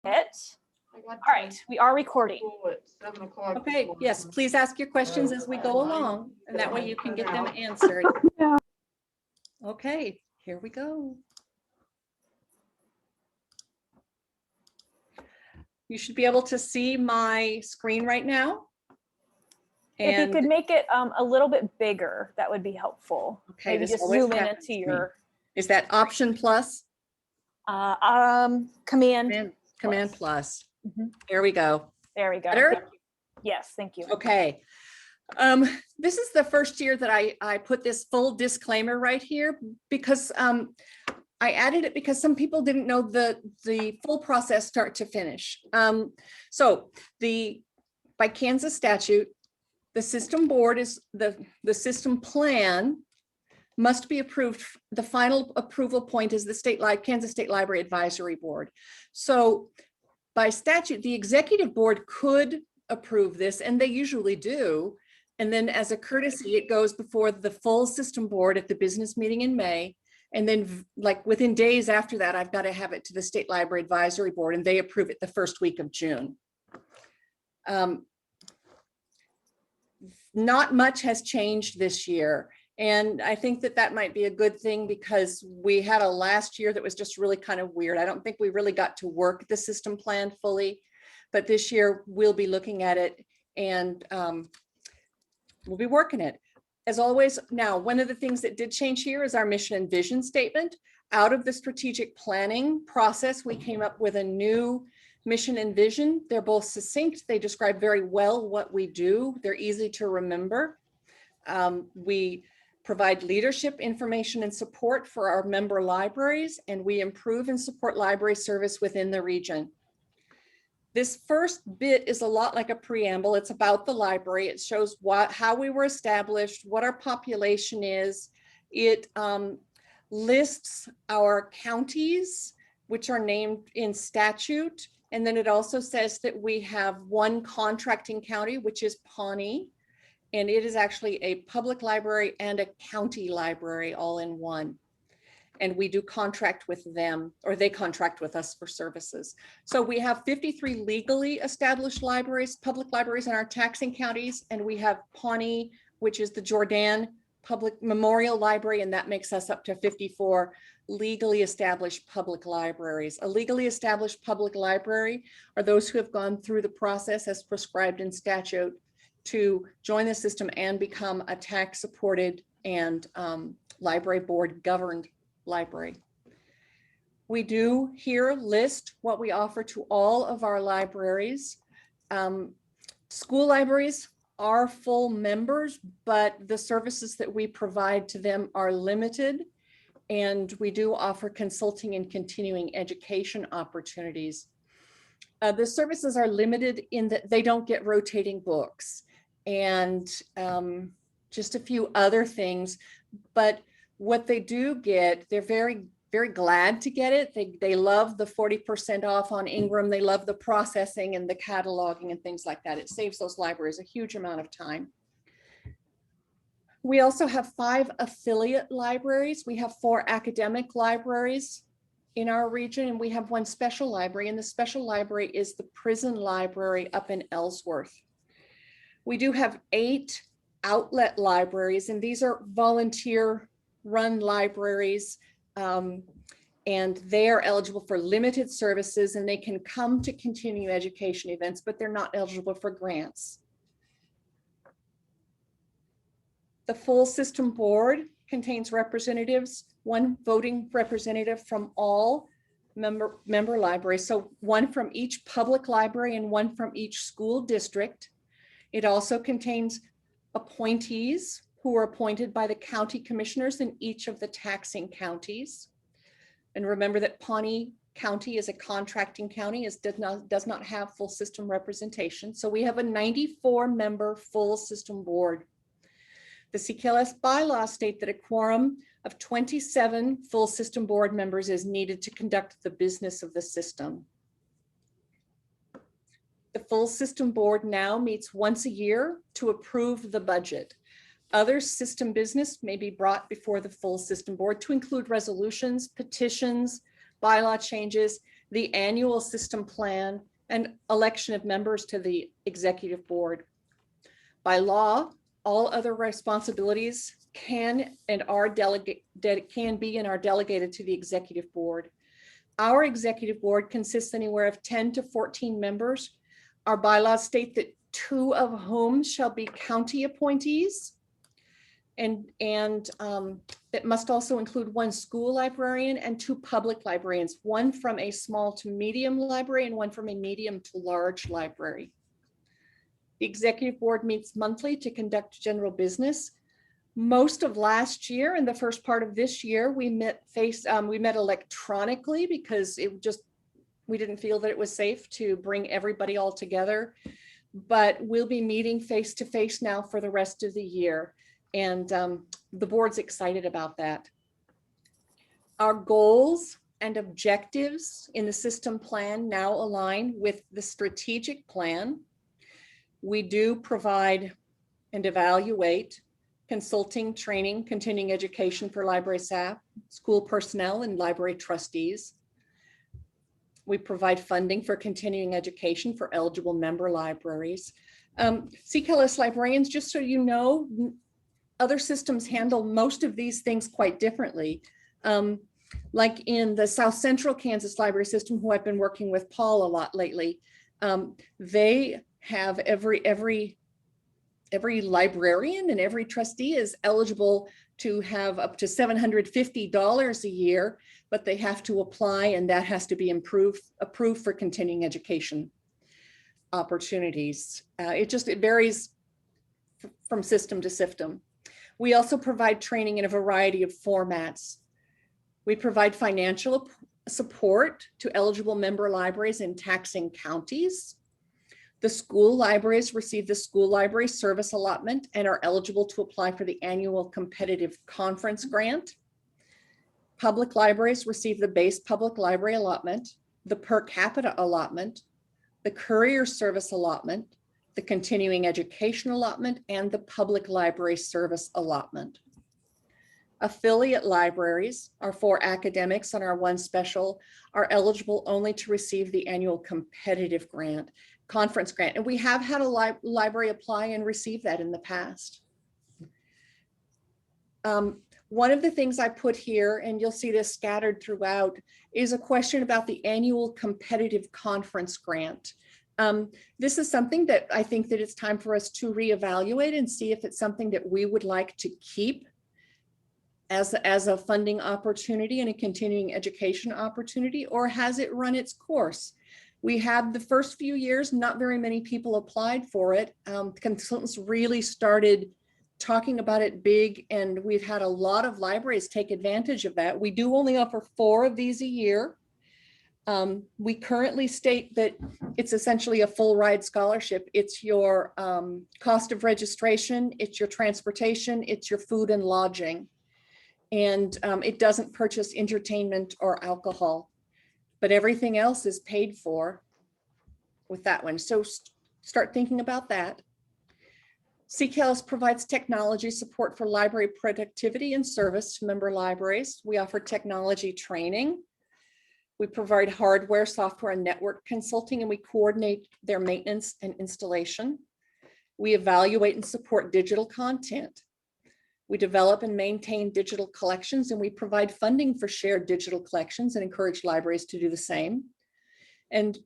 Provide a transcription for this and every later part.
All right, we are recording. Okay, yes, please ask your questions as we go along, and that way you can get them answered. Okay, here we go. You should be able to see my screen right now. If you And could make it a little bit bigger, that would be helpful. okay, Maybe this just always zoom in happens into to me. your Is that Option plus? command. Command plus. Mhm. There we go. There we go. Better? Thank you. Yes, thank you. Okay. This is the first year that I put this full disclaimer right here because I added it because some people didn't know the full process start to finish. So by Kansas statute, the system board is the system plan must be approved. The final approval point is the Kansas State Library Advisory Board. So by statute, the executive board could approve this, and they usually do. And then as a courtesy, it goes before the full system board at the business meeting in May. And then like within days after that, I've got to have it to the State Library Advisory Board, and they approve it the first week of June. Not much has changed this year. And I think that might be a good thing because we had a last year that was just really kind of weird. I don't think we really got to work the system plan fully, but this year we'll be looking at it and we'll be working it. As always, now, one of the things that did change here is our mission and vision statement. Out of the strategic planning process, we came up with a new mission and vision. They're both succinct. They describe very well what we do. They're easy to remember. We provide leadership, information, and support for our member libraries, and we improve and support library service within the region. This first bit is a lot like a preamble. It's about the library. It shows how we were established, what our population is. It lists our counties, which are named in statute. And then it also says that we have one contracting county, which is Pawnee. And it is actually a public library and a county library all in one. And we do contract with them, or they contract with us for services. So we have 53 legally established libraries, public libraries in our taxing counties. And we have Pawnee, which is the Jordan Public Memorial Library, and that makes us up to 54 legally established public libraries. A legally established public library are those who have gone through the process as prescribed in statute to join the system and become a tax supported and library board governed library. We do here list what we offer to all of our libraries. School libraries are full members, but the services that we provide to them are limited. And we do offer consulting and continuing education opportunities. The services are limited in that they don't get rotating books and just a few other things. But what they do get, they're very, very glad to get it. They love the 40% off on Ingram. They love the processing and the cataloging and things like that. It saves those libraries a huge amount of time. We also have 5 affiliate libraries. We have 4 academic libraries in our region, and we have 1 special library, and the special library is the prison library up in Ellsworth. We do have 8 outlet libraries, and these are volunteer run libraries, and they are eligible for limited services, and they can come to continuing education events, but they're not eligible for grants. The full system board contains representatives, 1 voting representative from all member libraries. So 1 from each public library and 1 from each school district. It also contains appointees who are appointed by the county commissioners in each of the taxing counties. And remember that Pawnee County is a contracting county, does not have full system representation. So we have a 94-member full system board. The CKLS bylaws state that a quorum of 27 full system board members is needed to conduct the business of the system. The full system board now meets once a year to approve the budget. Other system business may be brought before the full system board to include resolutions, petitions, bylaw changes, the annual system plan, and election of members to the executive board. By law, all other responsibilities can and are delegated to the executive board. Our executive board consists anywhere of 10 to 14 members. Our bylaws state that 2 of whom shall be county appointees. And it must also include 1 school librarian and 2 public librarians, 1 from a small to medium library and 1 from a medium to large library. The executive board meets monthly to conduct general business. Most of last year and the first part of this year, we met electronically because we didn't feel that it was safe to bring everybody all together. But we'll be meeting face to face now for the rest of the year. And the board's excited about that. Our goals and objectives in the system plan now align with the strategic plan. We do provide and evaluate consulting, training, continuing education for library staff, school personnel, and library trustees. We provide funding for continuing education for eligible member libraries. CKLS librarians, just so you know, other systems handle most of these things quite differently. Like in the South Central Kansas library system, who I've been working with Paul a lot lately, they have every librarian and every trustee is eligible to have up to $750 a year, but they have to apply and that has to be approved for continuing education opportunities. It varies from system to system. We also provide training in a variety of formats. We provide financial support to eligible member libraries in taxing counties. The school libraries receive the school library service allotment and are eligible to apply for the annual competitive conference grant. Public libraries receive the base public library allotment, the per capita allotment, the courier service allotment, the continuing education allotment, and the public library service allotment. Affiliate libraries, our 4 academics and our 1 special, are eligible only to receive the annual competitive conference grant. And we have had a library apply and receive that in the past. One of the things I put here, and you'll see this scattered throughout, is a question about the annual competitive conference grant. This is something that I think that it's time for us to reevaluate and see if it's something that we would like to keep as a funding opportunity and a continuing education opportunity, or has it run its course? We had the first few years, not very many people applied for it. Consultants really started talking about it big, and we've had a lot of libraries take advantage of that. We do only offer 4 of these a year. We currently state that it's essentially a full ride scholarship. It's your cost of registration, it's your transportation, it's your food and lodging. And it doesn't purchase entertainment or alcohol, but everything else is paid for with that one. So start thinking about that. CKLS provides technology support for library productivity and service to member libraries. We offer technology training. We provide hardware, software, and network consulting, and we coordinate their maintenance and installation. We evaluate and support digital content. We develop and maintain digital collections, and we provide funding for shared digital collections and encourage libraries to do the same. And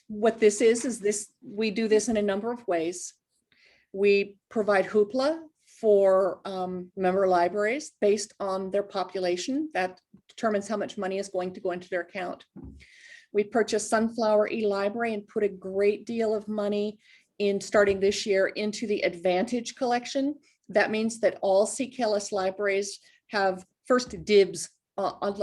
what this is this, we do this in a number of ways. We provide hoopla for member libraries based on their population. That determines how much money is going to go into their account. We purchased Sunflower eLibrary and put a great deal of money in starting this year into the Advantage collection. That means that all CKLS libraries have first dibs,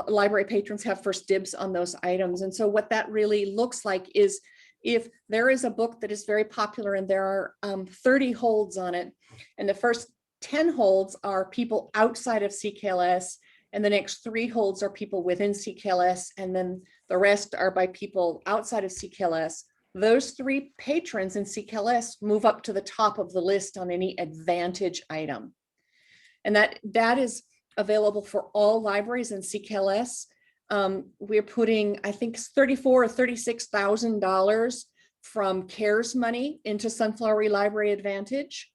library patrons have first dibs on those items. And so what that really looks like is if there is a book that is very popular and there are 30 holds on it, and the first 10 holds are people outside of CKLS, and the next 3 holds are people within CKLS, and then the rest are by people outside of CKLS. Those 3 patrons in CKLS move up to the top of the list on any Advantage item. And that is available for all libraries in CKLS. We're putting, I think, $34,000 or $36,000 from CARES money into Sunflower Library Advantage.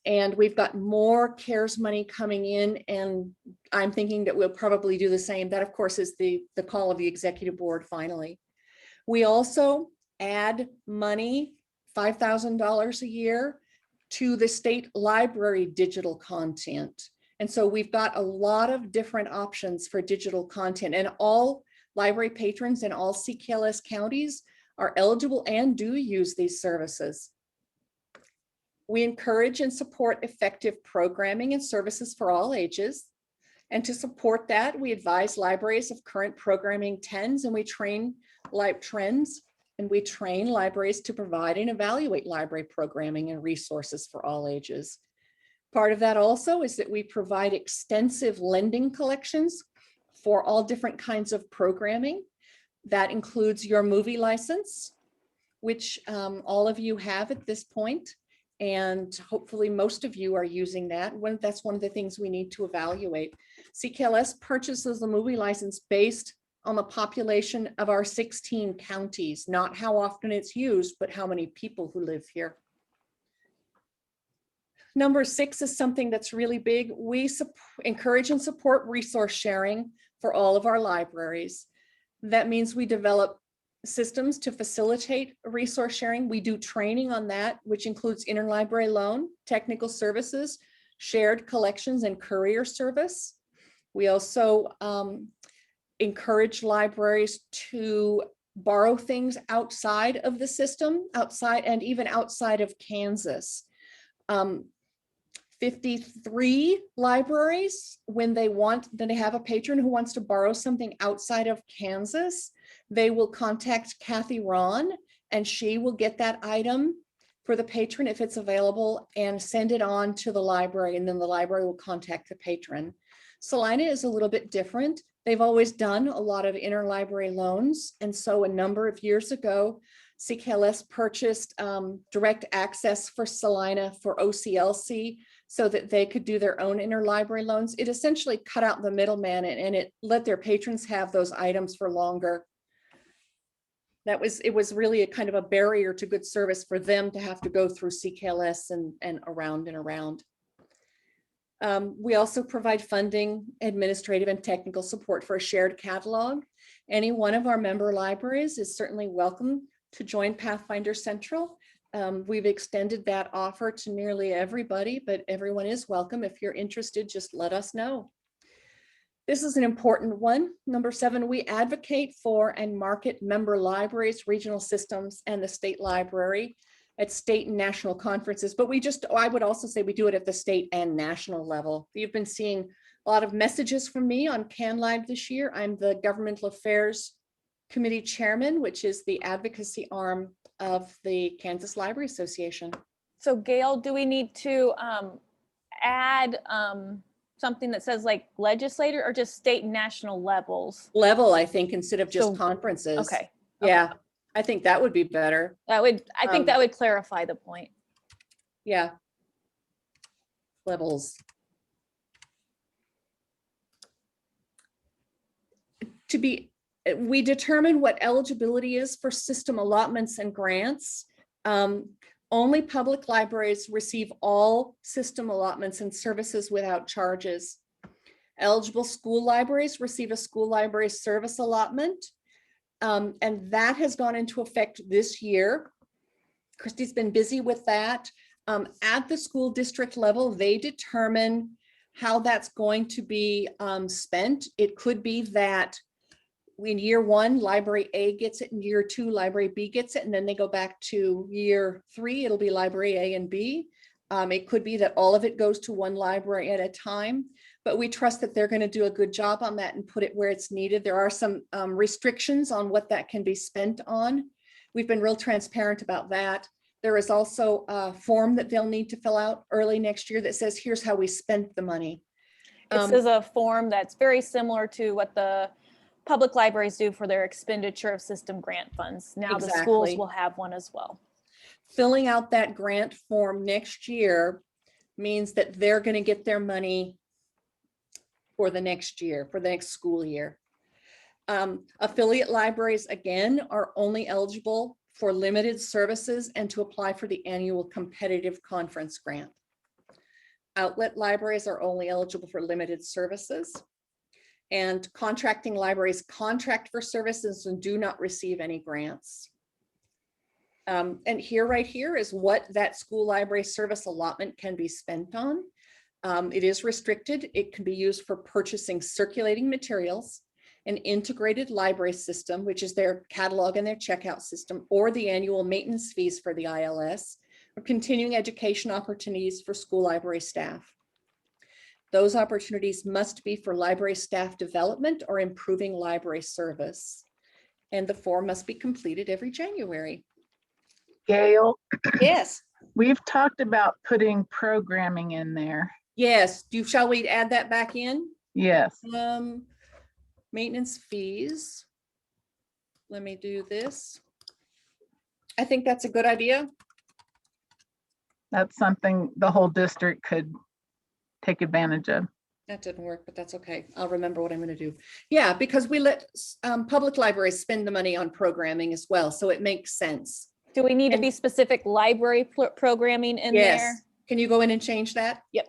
And we've got more CARES money coming in, and I'm thinking that we'll probably do the same. That, of course, is the call of the executive board finally. We also add money, $5,000 a year, to the state library digital content. And so we've got a lot of different options for digital content, and all library patrons in all CKLS counties are eligible and do use these services. We encourage and support effective programming and services for all ages. And to support that, we advise libraries of current programming trends, and we train libraries to provide and evaluate library programming and resources for all ages. Part of that also is that we provide extensive lending collections for all different kinds of programming. That includes your movie license, which all of you have at this point, and hopefully most of you are using that. That's one of the things we need to evaluate. CKLS purchases the movie license based on the population of our 16 counties, not how often it's used, but how many people who live here. Number 6 is something that's really big. We encourage and support resource sharing for all of our libraries. That means we develop systems to facilitate resource sharing. We do training on that, which includes interlibrary loan, technical services, shared collections, and courier service. We also encourage libraries to borrow things outside of the system, and even outside of Kansas. 53 libraries, when they have a patron who wants to borrow something outside of Kansas, they will contact Kathy Ron, and she will get that item for the patron if it's available and send it on to the library, and then the library will contact the patron. Salina is a little bit different. They've always done a lot of interlibrary loans, and so a number of years ago, CKLS purchased direct access for Salina for OCLC so that they could do their own interlibrary loans. It essentially cut out the middleman, and it let their patrons have those items for longer. It was really a kind of a barrier to good service for them to have to go through CKLS and around and around. We also provide funding, administrative, and technical support for a shared catalog. Any one of our member libraries is certainly welcome to join Pathfinder Central. We've extended that offer to nearly everybody, but everyone is welcome. If you're interested, just let us know. This is an important one. Number 7, we advocate for and market member libraries, regional systems, and the state library at state and national conferences. But I would also say we do it at the state and national level. You've been seeing a lot of messages from me on CanLive this year. I'm the Governmental Affairs Committee Chairman, which is the advocacy arm of the Kansas Library Association. So Gail, do we need to add something that says like legislator, or just state and national levels? Level, I think, instead of just conferences. Okay. Yeah, I think that would be better. I think that would clarify the point. Yeah. Levels. We determine what eligibility is for system allotments and grants. Only public libraries receive all system allotments and services without charges. Eligible school libraries receive a school library service allotment, and that has gone into effect this year. Christy's been busy with that. At the school district level, they determine how that's going to be spent. It could be that in year 1, library A gets it, in year 2, library B gets it, and then they go back to year 3, it'll be library A and B. It could be that all of it goes to one library at a time, but we trust that they're going to do a good job on that and put it where it's needed. There are some restrictions on what that can be spent on. We've been real transparent about that. There is also a form that they'll need to fill out early next year that says, here's how we spent the money. This is a form that's very similar to what the public libraries do for their expenditure of system grant funds. Now the schools will have one as well. Filling out that grant form next year means that they're going to get their money for the next year, for the next school year. Affiliate libraries, again, are only eligible for limited services and to apply for the annual competitive conference grant. Outlet libraries are only eligible for limited services. And contracting libraries contract for services and do not receive any grants. And here, right here, is what that school library service allotment can be spent on. It is restricted. It can be used for purchasing circulating materials, an integrated library system, which is their catalog and their checkout system, or the annual maintenance fees for the ILS, or continuing education opportunities for school library staff. Those opportunities must be for library staff development or improving library service. And the form must be completed every January. Gail, Yes. we've talked about putting programming in there. Yes. Shall we add that back in? Yes. Maintenance fees. Let me do this. I think that's a good idea. That's something the whole district could take advantage of. That didn't work, but that's okay. I'll remember what I'm going to do. Yeah, because we let public libraries spend the money on programming as well, so it makes sense. Do we need to be specific library programming in there? Yes. Can you go in and change that? Yep.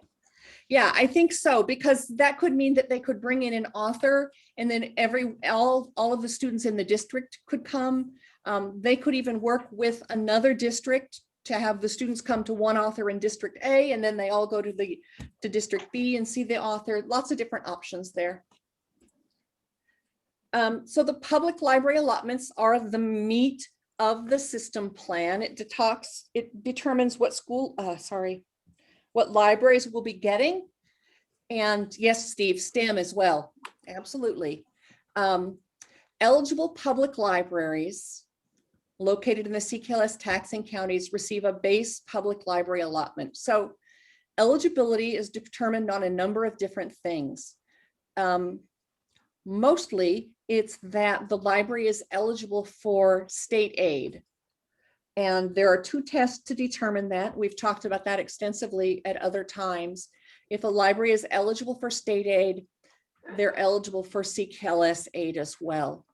Yeah, I think so, because that could mean that they could bring in an author, and then all of the students in the district could come. They could even work with another district to have the students come to one author in District A, and then they all go to District B and see the author. Lots of different options there. So the public library allotments are the meat of the system plan. It determines what what libraries will be getting. And yes, Steve, STEM as well. Absolutely. Eligible public libraries located in the CKLS taxing counties receive a base public library allotment. So eligibility is determined on a number of different things. Mostly it's that the library is eligible for state aid. And there are two tests to determine that. We've talked about that extensively at other times. If a library is eligible for state aid, they're eligible for CKLS aid as well.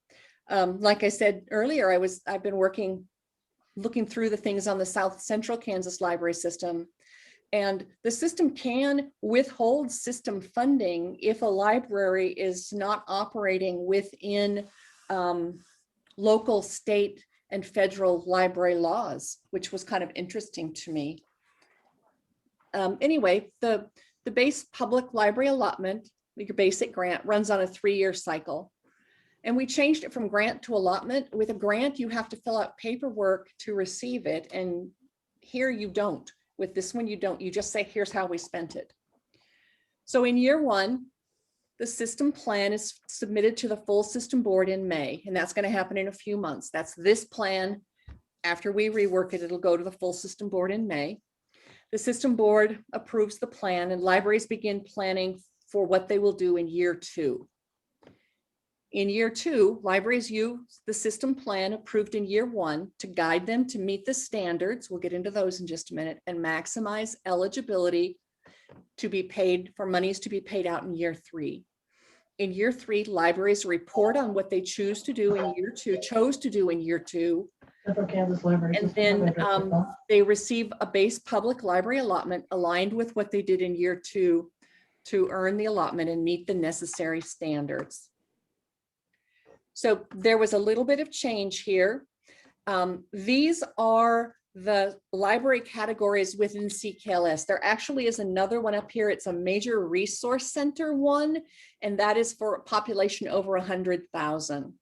Like I said earlier, I've been looking through the things on the South Central Kansas library system, and the system can withhold system funding if a library is not operating within local, state, and federal library laws, which was kind of interesting to me. Anyway, the base public library allotment, your basic grant, runs on a 3-year cycle. And we changed it from grant to allotment. With a grant, you have to fill out paperwork to receive it. And here you don't. With this one, you don't. You just say, here's how we spent it. So in year 1, the system plan is submitted to the full system board in May, and that's going to happen in a few months. That's this plan. After we rework it, it'll go to the full system board in May. The system board approves the plan, and libraries begin planning for what they will do in year 2. In year 2, libraries use the system plan approved in year 1 to guide them to meet the standards. We'll get into those in just a minute, and maximize eligibility to be paid for monies to be paid out in year 3. In year 3, libraries report on what they chose to do in year 2. And then they receive a base public library allotment aligned with what they did in year 2 to earn the allotment and meet the necessary standards. So there was a little bit of change here. These are the library categories within CKLS. There actually is another one up here. It's a major resource center one, and that is for a population over 100,000.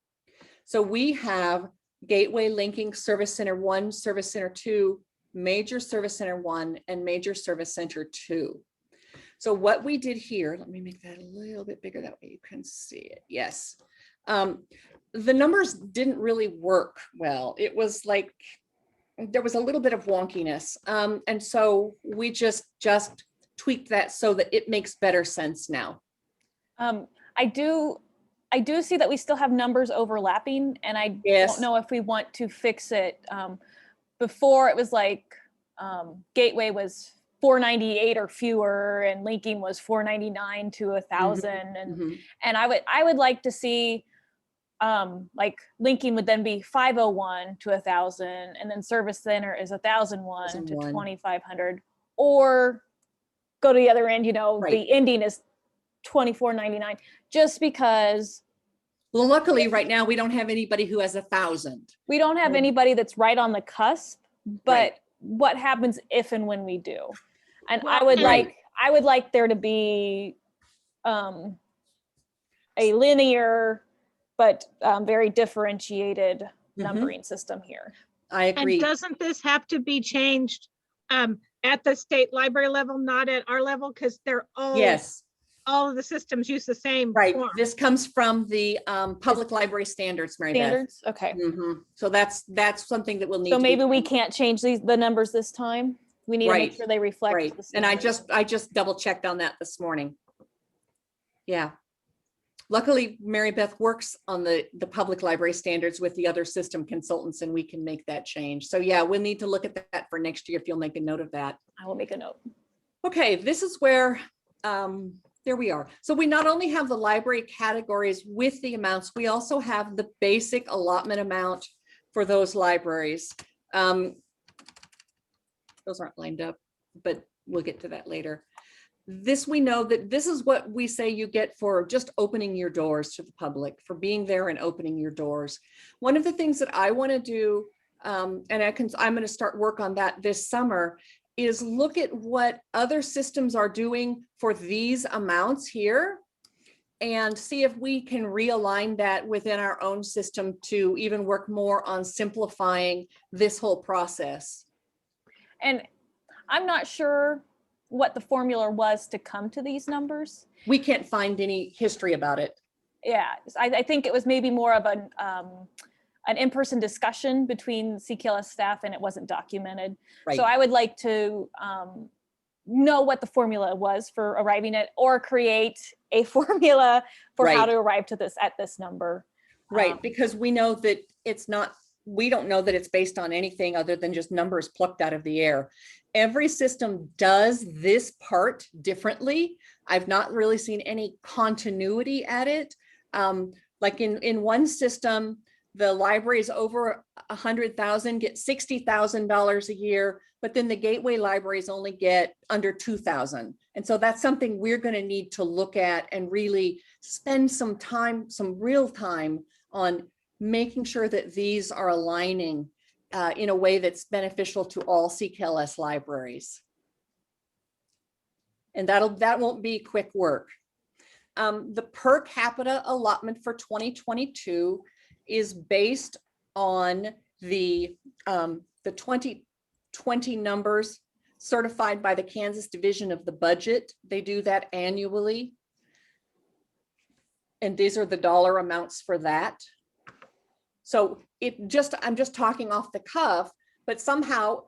So we have Gateway Linking Service Center 1, Service Center 2, Major Service Center 1, and Major Service Center 2. So what we did here, let me make that a little bit bigger, that way you can see it. Yes. The numbers didn't really work well. It was like, there was a little bit of wonkiness. And so we just tweaked that so that it makes better sense now. I do see that we still have numbers overlapping, and I don't know if we want to fix it. Before it was like Gateway was 498 or fewer, and linking was 499 to 1,000, and I would like to see like linking would then be 501 to 1,000, and then service center is 1,001 to 1,001. 2,500, or go to the other end, Right. the ending is 2,499, just because Well, luckily right now we don't have anybody who has 1,000. we don't have anybody that's right on the cusp, but Right. what happens if and when we do? And Well, I would like there to be a linear but very differentiated numbering system here. I agree. And doesn't this have to be changed at the state library level, not at our level? Because they're all, Yes, all of the systems use the same right. form. This comes from the public library standards, Mary Beth. Standards, okay. So that's something that we'll need. So to maybe be- we can't change the numbers this time. We need to make Right, sure they reflect Right. the And I standards. just double checked on that this morning. Yeah. Luckily, Mary Beth works on the public library standards with the other system consultants, and we can make that change. So yeah, we'll need to look at that for next year if you'll make a note of that. I will make a note. Okay, this is where, there we are. So we not only have the library categories with the amounts, we also have the basic allotment amount for those libraries. Those aren't lined up, but we'll get to that later. This, we know that this is what we say you get for just opening your doors to the public, for being there and opening your doors. One of the things that I want to do, and I'm going to start work on that this summer, is look at what other systems are doing for these amounts here and see if we can realign that within our own system to even work more on simplifying this whole process. And I'm not sure what the formula was to come to these numbers. We can't find any history about it. Yeah, I think it was maybe more of an in-person discussion between CKLS staff, and it wasn't documented. Right. So I would like to know what the formula was for arriving at, or create a formula for how Right. to arrive to this at this number. Right, because we know that it's not, we don't know that it's based on anything other than just numbers plucked out of the air. Every system does this part differently. I've not really seen any continuity at it. Like in one system, the libraries over 100,000 get $60,000 a year, but then the gateway libraries only get under 2,000. And so that's something we're going to need to look at and really spend some time, some real time on making sure that these are aligning in a way that's beneficial to all CKLS libraries. And that won't be quick work. The per capita allotment for 2022 is based on the 2020 numbers certified by the Kansas Division of the Budget. They do that annually. And these are the dollar amounts for that. So I'm just talking off the cuff, but somehow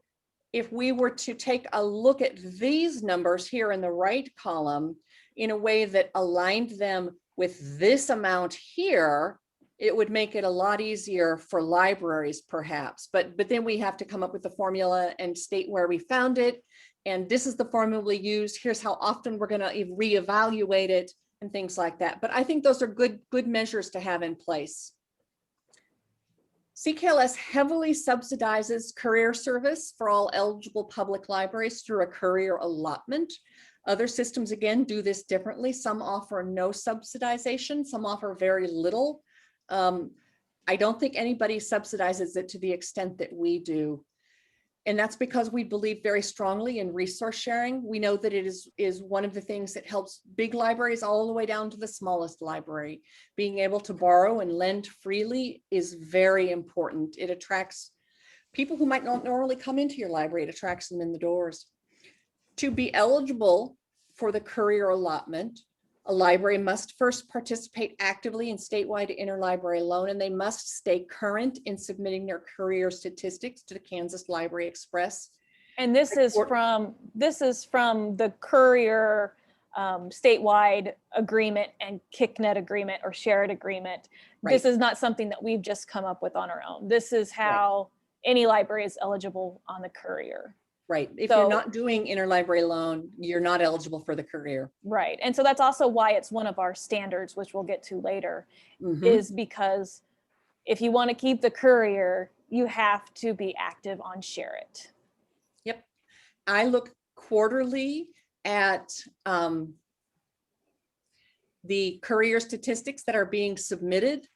if we were to take a look at these numbers here in the right column in a way that aligned them with this amount here, it would make it a lot easier for libraries perhaps, but then we have to come up with the formula and state where we found it. And this is the formula we use. Here's how often we're going to reevaluate it and things like that. But I think those are good measures to have in place. CKLS heavily subsidizes courier service for all eligible public libraries through a courier allotment. Other systems, again, do this differently. Some offer no subsidization, some offer very little. I don't think anybody subsidizes it to the extent that we do. And that's because we believe very strongly in resource sharing. We know that it is one of the things that helps big libraries all the way down to the smallest library. Being able to borrow and lend freely is very important. It attracts people who might not normally come into your library. It attracts them in the doors. To be eligible for the courier allotment, a library must first participate actively in statewide interlibrary loan, and they must stay current in submitting their courier statistics to the Kansas Library Express. And this is from the courier statewide agreement and KickNet agreement or shared agreement. Right. This is not something that we've just come up with on our own. This is how any library is eligible on the courier. Right. If you're not doing interlibrary loan, you're not eligible for the courier. Right. And so that's also why it's one of our standards, which we'll get to later, Mhm. is because if you want to keep the Courier, you have to be active on Share It. Yep. I look quarterly at the Courier statistics that are being submitted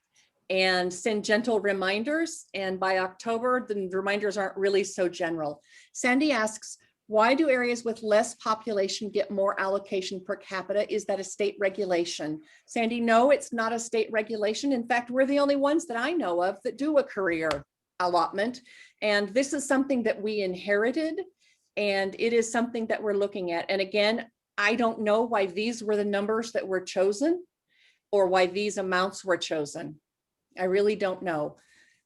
and send gentle reminders. And by October, the reminders aren't really so general. Sandy asks, why do areas with less population get more allocation per capita? Is that a state regulation? Sandy, no, it's not a state regulation. In fact, we're the only ones that I know of that do a Courier allotment. And this is something that we inherited, and it is something that we're looking at. And again, I don't know why these were the numbers that were chosen or why these amounts were chosen. I really don't know.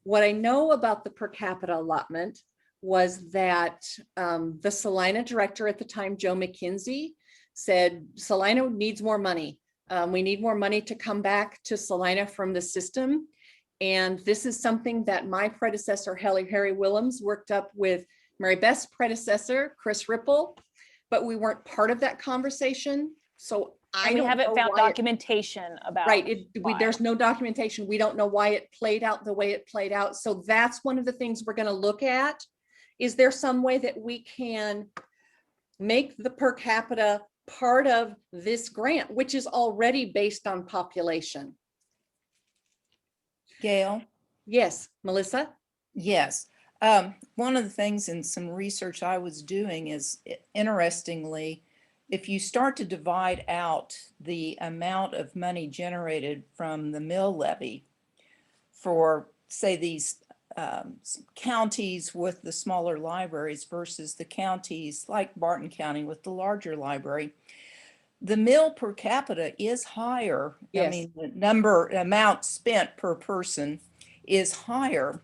What I know about the per capita allotment was that the Salina director at the time, Joe McKinsey, said Salina needs more money. We need more money to come back to Salina from the system. And this is something that my predecessor, Harry Willems, worked up with Mary Beth's predecessor, Chris Ripple, but we weren't part of that conversation. So We haven't found documentation about right. There's no documentation. We don't know why it played out the way it played out. So that's one of the things we're going to look at. Is there some way that we can make the per capita part of this grant, which is already based on population? Gail? Yes, Melissa? Yes. One of the things in some research I was doing is, interestingly, if you start to divide out the amount of money generated from the mill levy for, say, these counties with the smaller libraries versus the counties like Barton County with the larger library, the mill per capita is higher. Yes. I mean, the amount spent per person is higher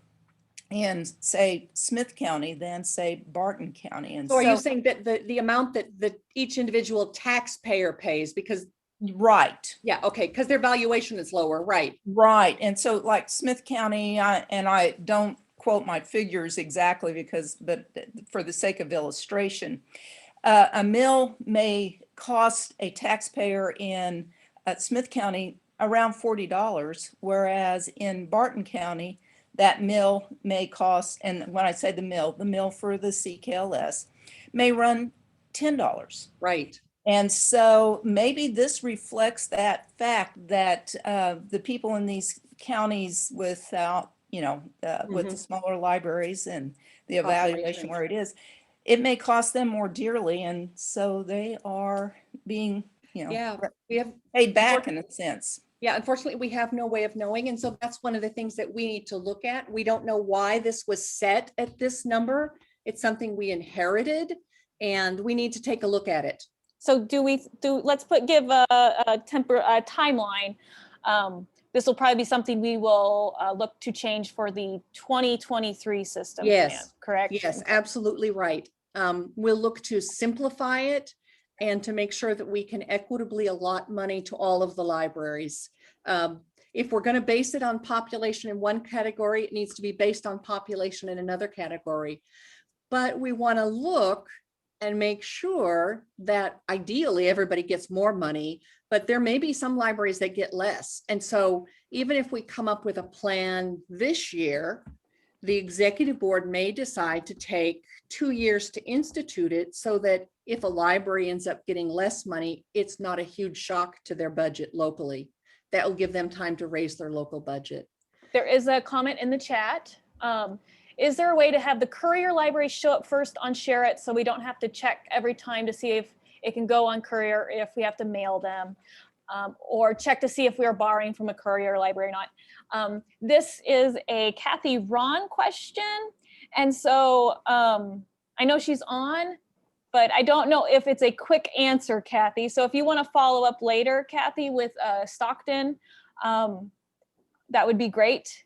in, say, Smith County than, say, Barton County. And so are you saying that the amount that each individual taxpayer pays, because right. Yeah, okay, because their valuation is lower, right? Right. And so like Smith County, and I don't quote my figures exactly but for the sake of illustration, a mill may cost a taxpayer in Smith County around $40, whereas in Barton County, that mill may cost, and when I say the mill for the CKLS may run $10. Right. And so maybe this reflects that fact that the people in these counties without, with the smaller libraries and the evaluation where it is, it may cost them more dearly. And so they are being, we have paid back in a sense. Yeah, unfortunately, we have no way of knowing. And so that's one of the things that we need to look at. We don't know why this was set at this number. It's something we inherited, and we need to take a look at it. So let's give a timeline. This will probably be something we will look to change for the 2023 system. Yes. Plan, correct? Yes, absolutely right. We'll look to simplify it and to make sure that we can equitably allot money to all of the libraries. If we're going to base it on population in one category, it needs to be based on population in another category. But we want to look and make sure that ideally everybody gets more money, but there may be some libraries that get less. And so even if we come up with a plan this year, the executive board may decide to take 2 years to institute it so that if a library ends up getting less money, it's not a huge shock to their budget locally. That will give them time to raise their local budget. There is a comment in the chat. Is there a way to have the Courier library show up first on Share It so we don't have to check every time to see if it can go on Courier, if we have to mail them, or check to see if we are borrowing from a Courier library or not? This is a Kathy Ron question. And so I know she's on, but I don't know if it's a quick answer, Kathy. So if you want to follow up later, Kathy, with Stockton, that would be great.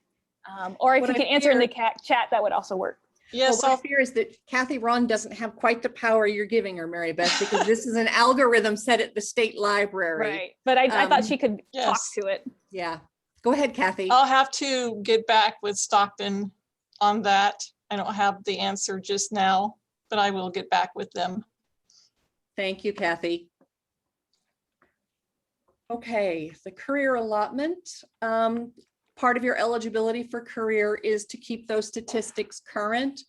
Or if you can answer in the chat, that would also work. Yes, well, what I fear is that Kathy Ron doesn't have quite the power you're giving her, Mary Beth, because this is an algorithm set at the state library. Right, but I thought she could talk to it. Yeah, go ahead, Kathy. I'll have to get back with Stockton on that. I don't have the answer just now, but I will get back with them. Thank you, Kathy. Okay, the Courier allotment. part of your eligibility for Courier is to keep those statistics current.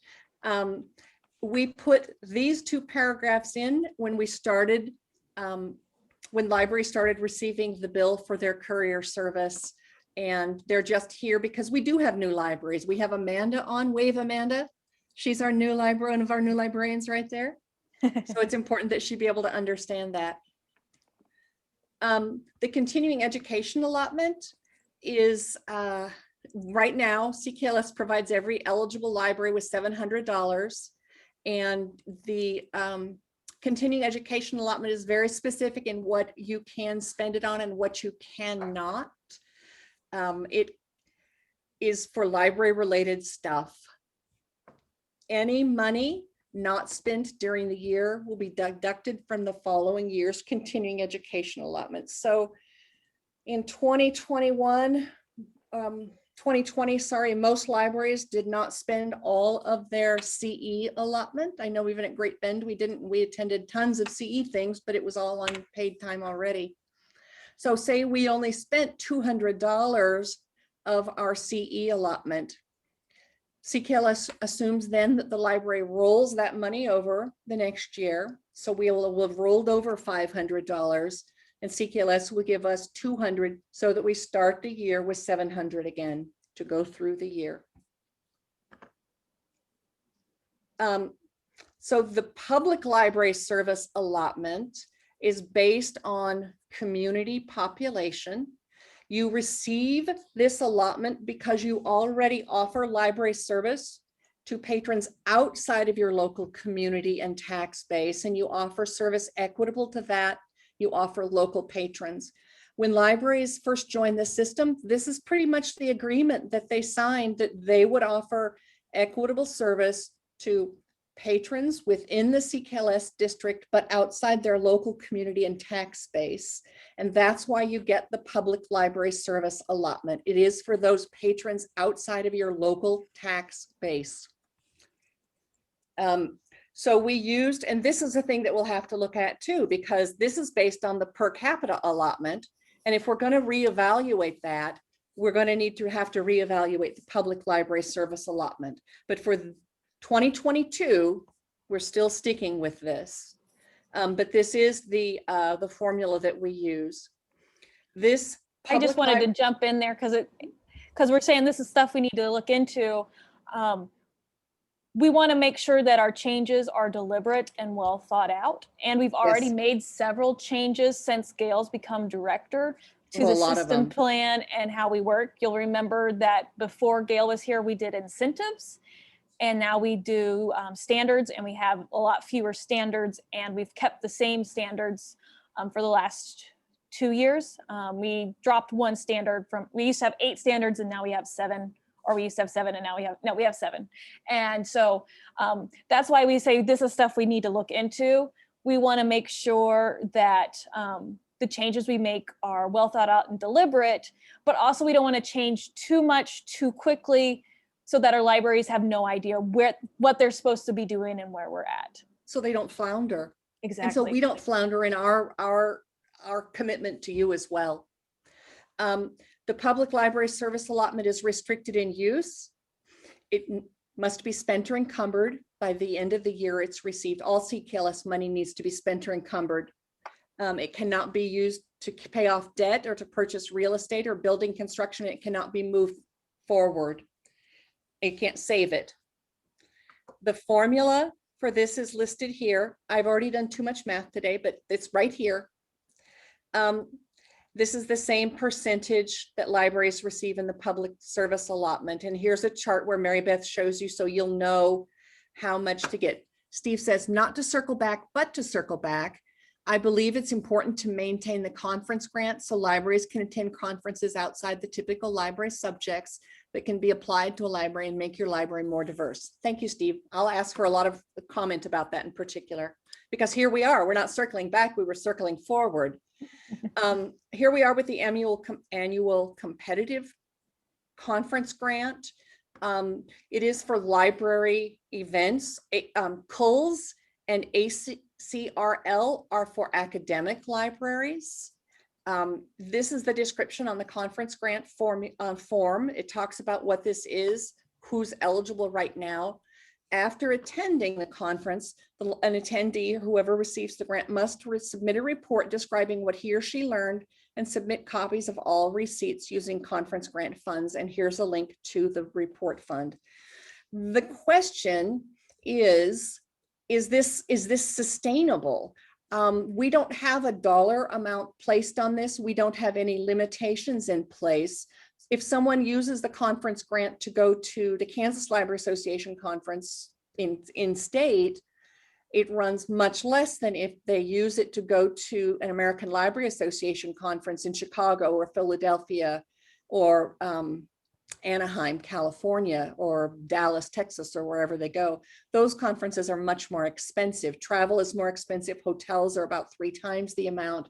We put these two paragraphs in when we started, when libraries started receiving the bill for their Courier service. And they're just here because we do have new libraries. We have Amanda on. Wave, Amanda. She's our new library, one of our new librarians right there. So it's important that she be able to understand that. The continuing education allotment is right now, CKLS provides every eligible library with $700. And the continuing education allotment is very specific in what you can spend it on and what you cannot. It is for library related stuff. Any money not spent during the year will be deducted from the following year's continuing education allotment. So in 2021, 2020, sorry, most libraries did not spend all of their CE allotment. I know even at Great Bend, we attended tons of CE things, but it was all on paid time already. So say we only spent $200 of our CE allotment. CKLS assumes then that the library rolls that money over the next year. So we will have rolled over $500 and CKLS will give us $200 so that we start the year with $700 again to go through the year. So the public library service allotment is based on community population. You receive this allotment because you already offer library service to patrons outside of your local community and tax base, and you offer service equitable to that. You offer local patrons. When libraries first joined the system, this is pretty much the agreement that they signed, that they would offer equitable service to patrons within the CKLS district, but outside their local community and tax base. And that's why you get the public library service allotment. It is for those patrons outside of your local tax base. So we used, and this is a thing that we'll have to look at too, because this is based on the per capita allotment. And if we're going to reevaluate that, we're going to need to have to reevaluate the public library service allotment. But for 2022, we're still sticking with this. But this is the formula that we use. This I just wanted to jump in there because we're saying this is stuff we need to look into. We want to make sure that our changes are deliberate and well thought out. And we've already made several changes since Gail's become director to the system plan and how we work. You'll remember that before Gail was here, we did incentives. And now we do standards, and we have a lot fewer standards, and we've kept the same standards for the last 2 years. We dropped one standard we used to have 8 standards and now we have 7, or we used to have 7 and now we have 7. And so that's why we say this is stuff we need to look into. We want to make sure that the changes we make are well thought out and deliberate, but also we don't want to change too much too quickly so that our libraries have no idea what they're supposed to be doing and where we're at. So they don't flounder. Exactly. And so we don't flounder in our commitment to you as well. The public library service allotment is restricted in use. It must be spent or encumbered by the end of the year it's received. All CKLS money needs to be spent or encumbered. It cannot be used to pay off debt or to purchase real estate or building construction. It cannot be moved forward. It can't save it. The formula for this is listed here. I've already done too much math today, but it's right here. This is the same percentage that libraries receive in the public service allotment. And here's a chart where Mary Beth shows you so you'll know how much to get. Steve says not to circle back, but to circle back. I believe it's important to maintain the conference grant so libraries can attend conferences outside the typical library subjects that can be applied to a library and make your library more diverse. Thank you, Steve. I'll ask for a lot of comment about that in particular, because here we are, we're not circling back, we were circling forward. Here we are with the annual competitive conference grant. It is for library events. CULS and ACRL are for academic libraries. This is the description on the conference grant form. It talks about what this is, who's eligible right now. After attending the conference, an attendee, whoever receives the grant, must submit a report describing what he or she learned and submit copies of all receipts using conference grant funds. And here's a link to the report fund. The question is this sustainable? We don't have a dollar amount placed on this. We don't have any limitations in place. If someone uses the conference grant to go to the Kansas Library Association conference in state, it runs much less than if they use it to go to an American Library Association conference in Chicago or Philadelphia or Anaheim, California, or Dallas, Texas, or wherever they go. Those conferences are much more expensive. Travel is more expensive. Hotels are about 3 times the amount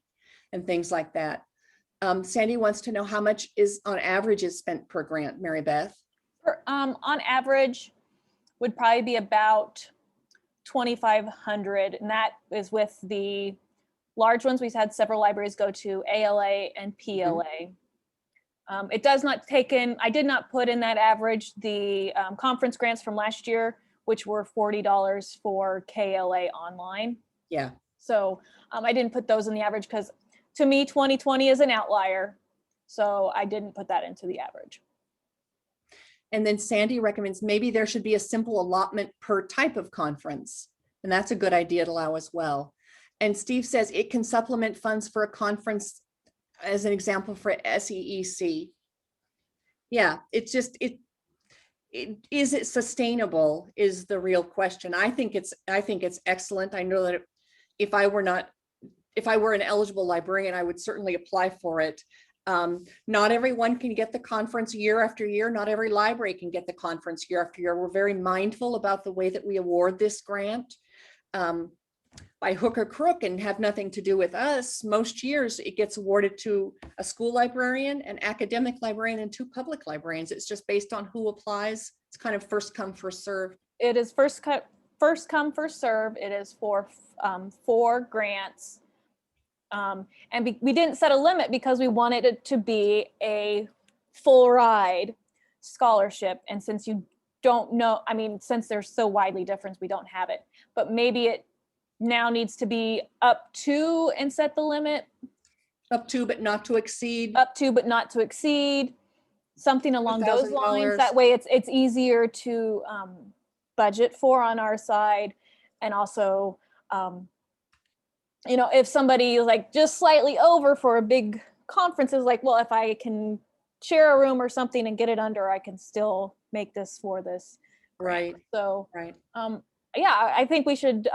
and things like that. Sandy wants to know how much is on average is spent per grant, Mary Beth. On average would probably be about 2,500, and that is with the large ones we've had several libraries go to, ALA and PLA. It does not take in, I did not put in that average the conference grants from last year, which were $40 for KLA online. Yeah. So I didn't put those in the average because to me, 2020 is an outlier. So I didn't put that into the average. And then Sandy recommends maybe there should be a simple allotment per type of conference. And that's a good idea to allow as well. And Steve says it can supplement funds for a conference as an example for SEEC. Yeah, it's just, is it sustainable is the real question. I think it's excellent. I know that if I were an eligible librarian, I would certainly apply for it. Not everyone can get the conference year after year. Not every library can get the conference year after year. We're very mindful about the way that we award this grant. By hook or crook and have nothing to do with us, most years it gets awarded to a school librarian, an academic librarian, and 2 public librarians. It's just based on who applies. It's kind of first come, first serve. It is first come, first serve. It is for 4 grants. And we didn't set a limit because we wanted it to be a full ride scholarship. And since you don't know, I mean, since they're so widely different, we don't have it. But maybe it now needs to be up to and set the limit. Up to, but not to exceed. Up to, but not to exceed. Something along those lines. $2,000. That way it's easier to budget for on our side. And also, you know, if somebody is like just slightly over for a big conference is like, well, if I can share a room or something and get it under, I can still make this for this. Right. So, right. Yeah, I think we should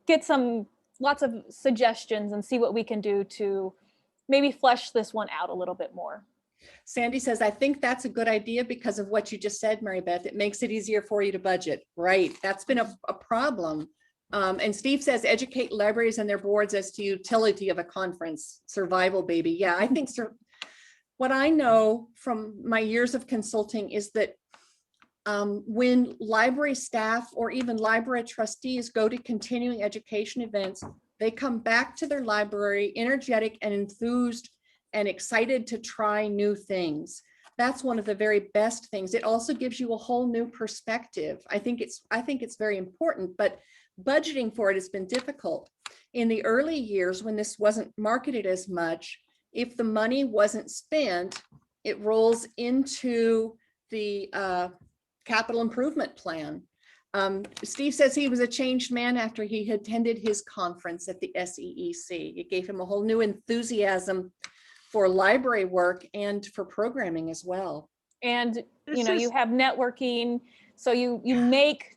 get lots of suggestions and see what we can do to maybe flesh this one out a little bit more. Sandy says, I think that's a good idea because of what you just said, Mary Beth. It makes it easier for you to budget. Right. That's been a problem. And Steve says, educate libraries and their boards as to utility of a conference. Survival, baby. Yeah, I think so. What I know from my years of consulting is that when library staff or even library trustees go to continuing education events, they come back to their library energetic and enthused and excited to try new things. That's one of the very best things. It also gives you a whole new perspective. I think it's very important, but budgeting for it has been difficult. In the early years when this wasn't marketed as much, if the money wasn't spent, it rolls into the capital improvement plan. Steve says he was a changed man after he attended his conference at the SEEC. It gave him a whole new enthusiasm for library work and for programming as well. And you have networking, so you make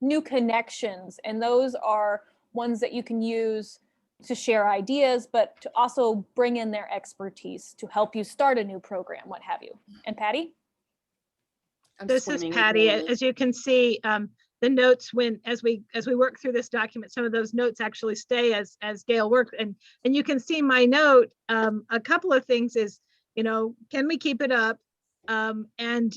new connections, and those are ones that you can use to share ideas, but to also bring in their expertise to help you start a new program, what have you. And Patty? This is Patty. As you can see, the notes as we work through this document, some of those notes actually stay as Gail worked, and you can see my note. A couple of things is, can we keep it up, and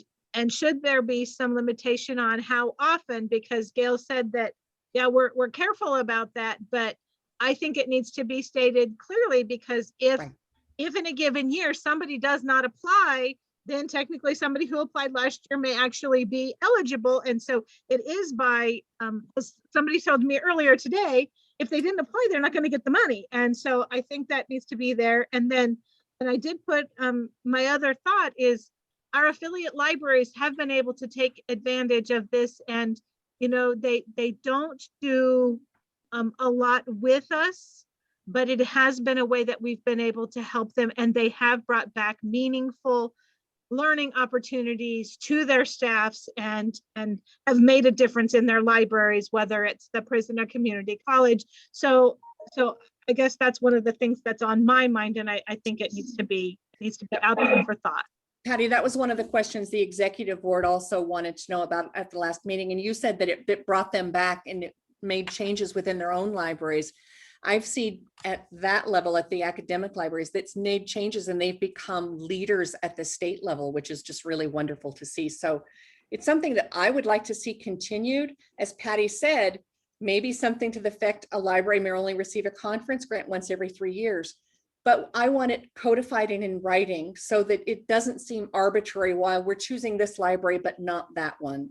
should there be some limitation on how often? Because Gail said that, yeah, we're careful about that, but I think it needs to be stated clearly, because if Right. in a given year somebody does not apply, then technically somebody who applied last year may actually be eligible. And so it is by, as somebody told me earlier today, if they didn't apply, they're not going to get the money. And so I think that needs to be there. And then, and I did put, my other thought is our affiliate libraries have been able to take advantage of this. And, you know, they don't do a lot with us, but it has been a way that we've been able to help them. And they have brought back meaningful learning opportunities to their staffs and have made a difference in their libraries, whether it's the prison or community college. So I guess that's one of the things that's on my mind, and I think it needs to be out there for thought. Patty, that was one of the questions the executive board also wanted to know about at the last meeting. And you said that it brought them back and it made changes within their own libraries. I've seen at that level, at the academic libraries, that's made changes and they've become leaders at the state level, which is just really wonderful to see. So it's something that I would like to see continued. As Patty said, maybe something to the effect a library may only receive a conference grant once every 3 years. But I want it codified and in writing so that it doesn't seem arbitrary while we're choosing this library, but not that one.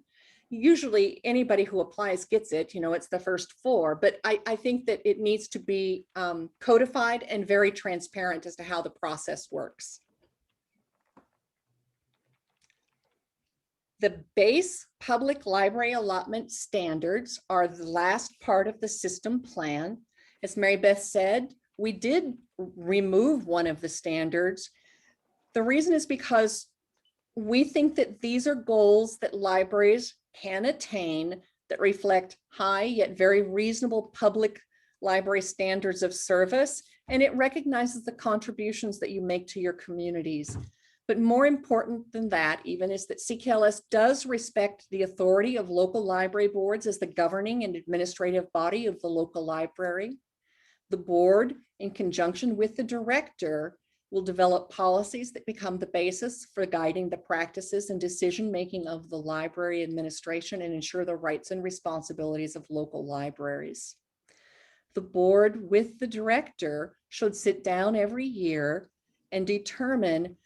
Usually anybody who applies gets it, you know, it's the first 4, but I think that it needs to be codified and very transparent as to how the process works. The base public library allotment standards are the last part of the system plan. As Mary Beth said, we did remove one of the standards. The reason is because we think that these are goals that libraries can attain that reflect high yet very reasonable public library standards of service, and it recognizes the contributions that you make to your communities. But more important than that even is that CKLS does respect the authority of local library boards as the governing and administrative body of the local library. The board, in conjunction with the director, will develop policies that become the basis for guiding the practices and decision-making of the library administration and ensure the rights and responsibilities of local libraries. The board with the director should sit down every year and determine,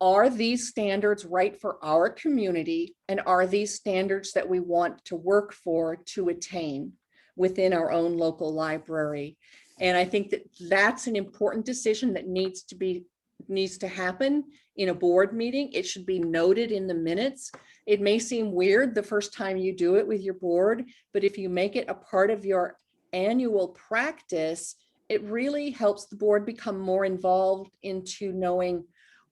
are these standards right for our community, and are these standards that we want to work for to attain within our own local library? And I think that that's an important decision that needs to happen in a board meeting. It should be noted in the minutes. It may seem weird the first time you do it with your board, but if you make it a part of your annual practice, it really helps the board become more involved into knowing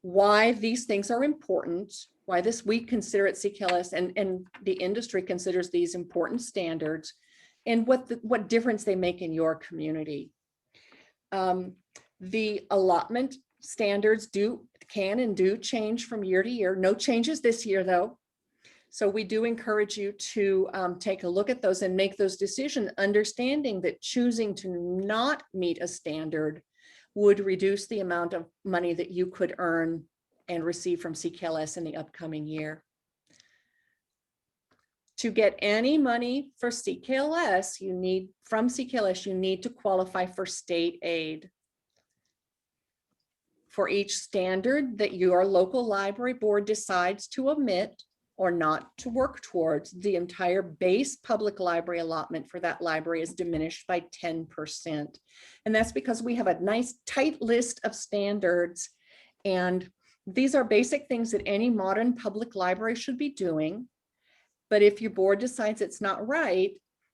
why these things are important, why we consider it CKLS and the industry considers these important standards, and what difference they make in your community. The allotment standards can and do change from year to year. No changes this year though. So we do encourage you to take a look at those and make those decisions, understanding that choosing to not meet a standard would reduce the amount of money that you could earn and receive from CKLS in the upcoming year. To get any money for CKLS, you need to qualify for state aid. For each standard that your local library board decides to omit or not to work towards, the entire base public library allotment for that library is diminished by 10%. And that's because we have a nice tight list of standards, and these are basic things that any modern public library should be doing. But if your board decides it's not right,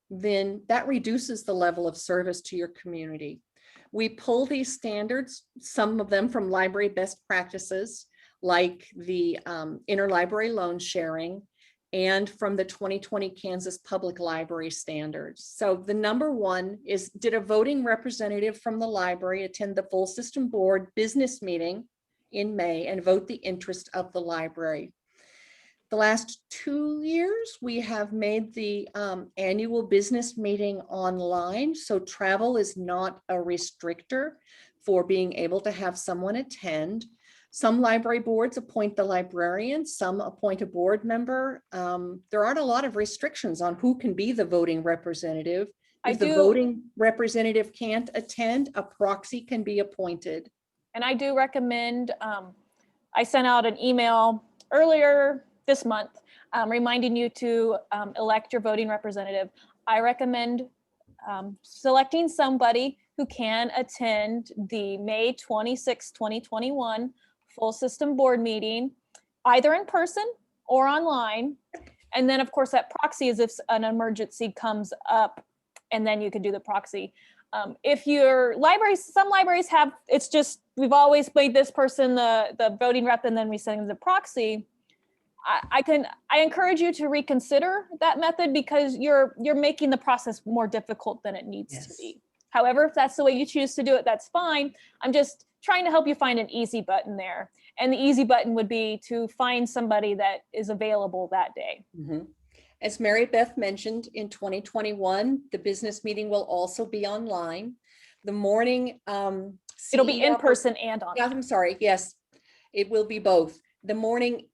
then that reduces the level of service to your community. We pull these standards, some of them from library best practices, like the interlibrary loan sharing, and from the 2020 Kansas Public Library Standards. So the number one is, did a voting representative from the library attend the full system board business meeting in May and vote the interest of the library? The last 2 years, we have made the annual business meeting online, so travel is not a restrictor for being able to have someone attend. Some library boards appoint the librarian, some appoint a board member. There aren't a lot of restrictions on who can be the voting representative. I If the do- voting representative can't attend, a proxy can be appointed. And I do recommend, I sent out an email earlier this month reminding you to elect your voting representative. I recommend selecting somebody who can attend the May 26, 2021 full system board meeting, either in person or online. And then of course that proxy is if an emergency comes up, and then you could do the proxy. If your libraries, some libraries have, it's just, we've always made this person the voting rep and then we send them the proxy. I encourage you to reconsider that method because you're making the process more difficult than it needs to be. However, if that's the way you choose to do it, that's fine. I'm just trying to help you find an easy button there. And the easy button would be to find somebody that is available that day. Mhm. As Mary Beth mentioned, in 2021, the business meeting will also be online. The morning. It'll be in person and online. Yeah, I'm sorry. Yes, it will be both. The morning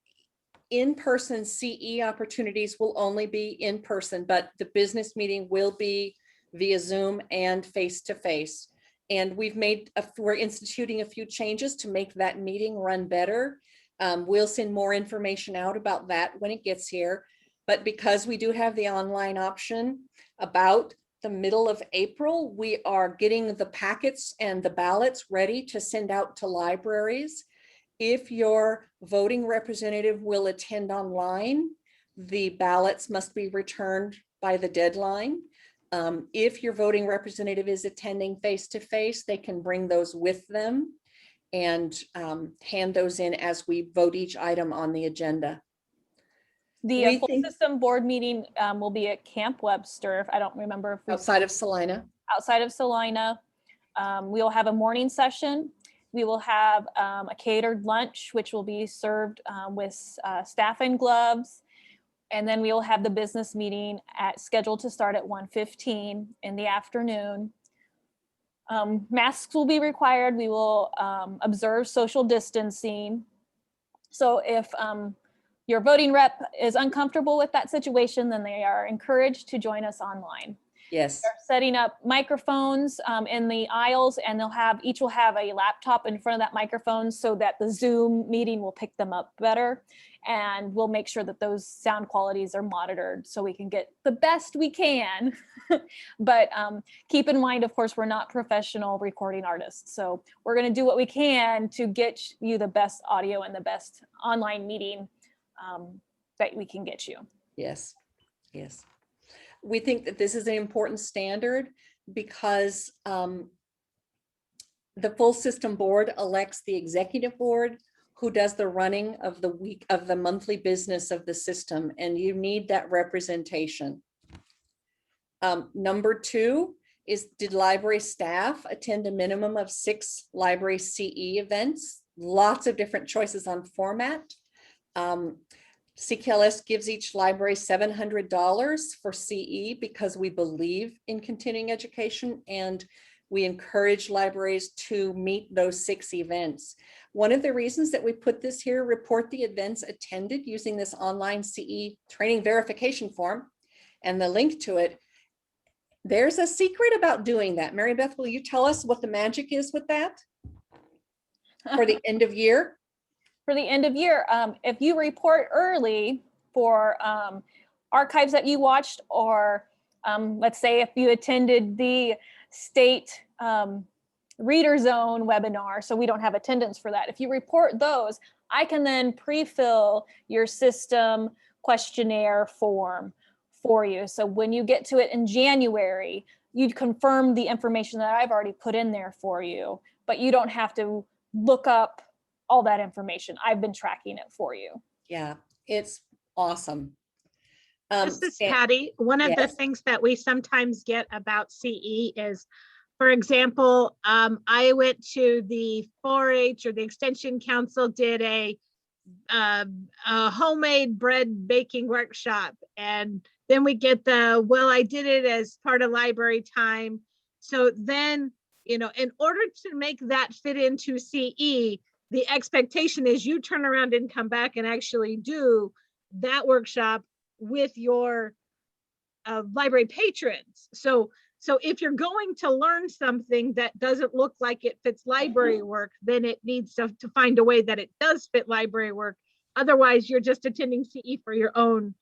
in-person CE opportunities will only be in person, but the business meeting will be via Zoom and face-to-face. And we're instituting a few changes to make that meeting run better. We'll send more information out about that when it gets here. But because we do have the online option, about the middle of April, we are getting the packets and the ballots ready to send out to libraries. If your voting representative will attend online, the ballots must be returned by the deadline. If your voting representative is attending face-to-face, they can bring those with them and hand those in as we vote each item on the agenda. The full system board meeting will be at Camp Webster. I don't remember if outside of Salina. Outside of Salina. We will have a morning session. We will have a catered lunch, which will be served with staff and gloves. And then we will have the business meeting scheduled to start at 1:15 in the afternoon. Masks will be required. We will observe social distancing. So if your voting rep is uncomfortable with that situation, then they are encouraged to join us online. Yes. They're setting up microphones in the aisles, and each will have a laptop in front of that microphone so that the Zoom meeting will pick them up better. And we'll make sure that those sound qualities are monitored so we can get the best we can. But keep in mind, of course, we're not professional recording artists. So we're going to do what we can to get you the best audio and the best online meeting that we can get you. Yes, yes. We think that this is an important standard because the full system board elects the executive board who does the running of the monthly business of the system, and you need that representation. Number 2 is, did library staff attend a minimum of 6 library CE events? Lots of different choices on format. CKLS gives each library $700 for CE because we believe in continuing education and we encourage libraries to meet those 6 events. One of the reasons that we put this here, report the events attended using this online CE training verification form and the link to it. There's a secret about doing that. Mary Beth, will you tell us what the magic is with that for the end of year? For the end of year, if you report early for archives that you watched, or let's say if you attended the state reader zone webinar, so we don't have attendance for that. If you report those, I can then pre-fill your system questionnaire form for you. So when you get to it in January, you'd confirm the information that I've already put in there for you, but you don't have to look up all that information. I've been tracking it for you. Yeah, it's awesome. This is Patty. One of the things that we sometimes get about CE is, for example, I went to the 4-H or the Extension Council did a homemade bread baking workshop, and then we get well, I did it as part of library time. So then, in order to make that fit into CE, the expectation is you turn around and come back and actually do that workshop with your library patrons. So So if you're going to learn something that doesn't look like it fits library work, then it needs to find a way that it does fit library work. Otherwise, you're just attending CE for your own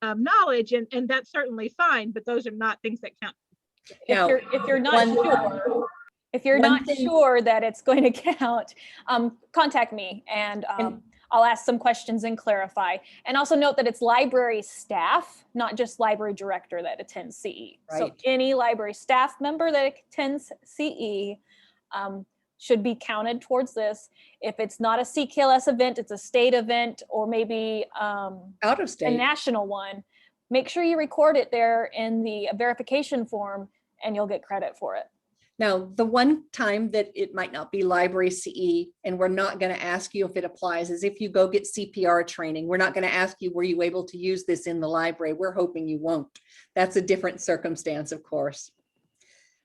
knowledge, and that's certainly fine, but those are not things that count. If you're not sure, if you're not sure that it's going to count, contact me and I'll ask some questions and clarify. And also note that it's library staff, not just library director that attends CE. Right. So any library staff member that attends CE should be counted towards this. If it's not a CKLS event, it's a state event, or maybe out of state, a national one, make sure you record it there in the verification form and you'll get credit for it. Now, the one time that it might not be library CE, and we're not going to ask you if it applies, is if you go get CPR training. We're not going to ask you, were you able to use this in the library? We're hoping you won't. That's a different circumstance, of course.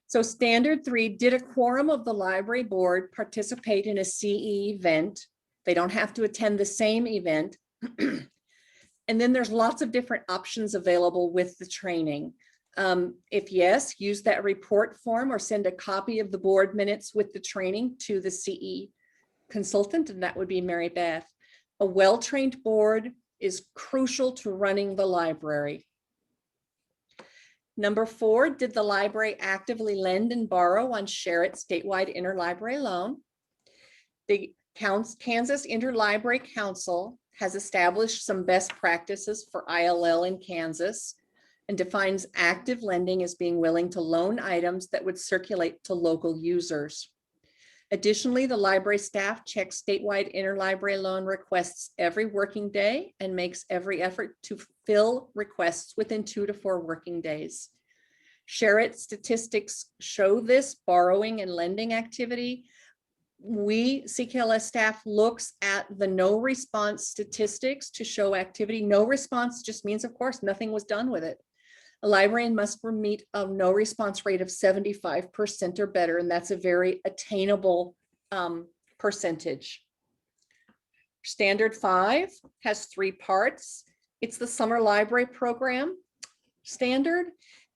So standard 3, did a quorum of the library board participate in a CE event? They don't have to attend the same event. And then there's lots of different options available with the training. If yes, use that report form or send a copy of the board minutes with the training to the CE consultant, and that would be Mary Beth. A well-trained board is crucial to running the library. Number 4, did the library actively lend and borrow on Share It statewide interlibrary loan? The Kansas Interlibrary Council has established some best practices for ILL in Kansas and defines active lending as being willing to loan items that would circulate to local users. Additionally, the library staff checks statewide interlibrary loan requests every working day and makes every effort to fill requests within 2 to 4 working days. Share It statistics show this borrowing and lending activity. CKLS staff looks at the no response statistics to show activity. No response just means, of course, nothing was done with it. A librarian must meet a no response rate of 75% or better, and that's a very attainable percentage. Standard 5 has 3 parts. It's the summer library program standard.